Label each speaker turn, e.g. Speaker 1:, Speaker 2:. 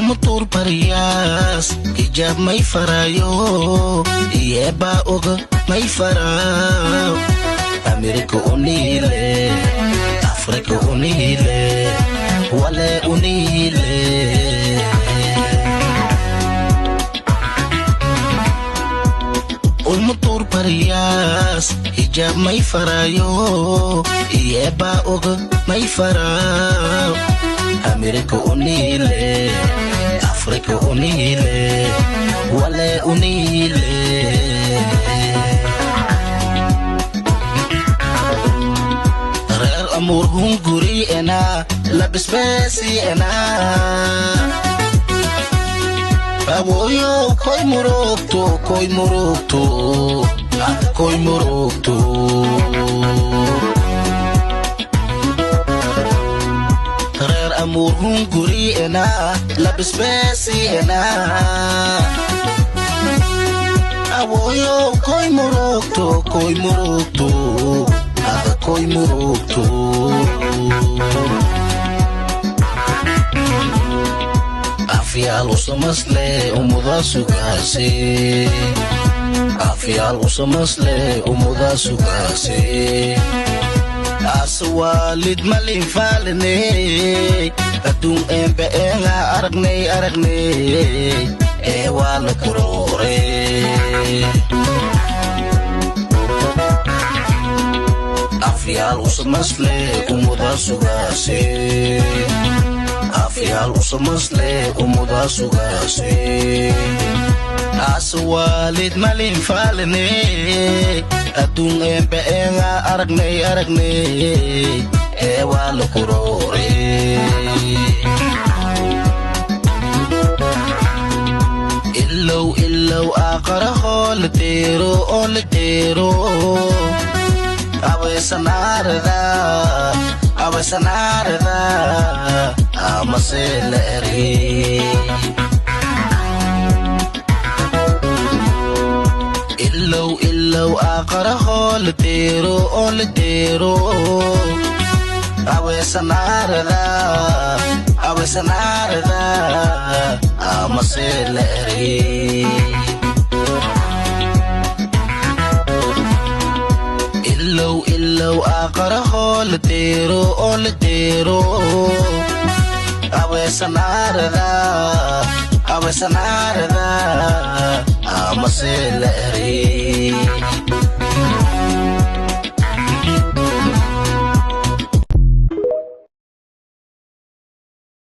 Speaker 1: umutur pariyas hijab may farayo iyeba oga may farayo America unile Africa unile wale unile umutur pariyas hijab may farayo iyeba oga may farayo America unile Africa unile wale unile Reer amur hunguri ena labis besi ena Aboyo koy morokto koy morokto koy morokto Amor hunguri ena labis besi ena Aboyo koy morokto koy morokto aga koy morokto Afial usamasle umuda sugase Afial usamasle umuda sugase Aswalid malin falene Kadung empe nga aragne Ewa kurore Afial usamasle umuda sugase Afial usamasle umuda sugase Aswalid malin falene Kadung empe nga aragne Ewa kurore Illaw akaraho letero Awe sanarda Amaseleri Illaw akaraho letero Awe sanarda Amaseleri Illaw akaraho letero Awe sanarda Amaseleri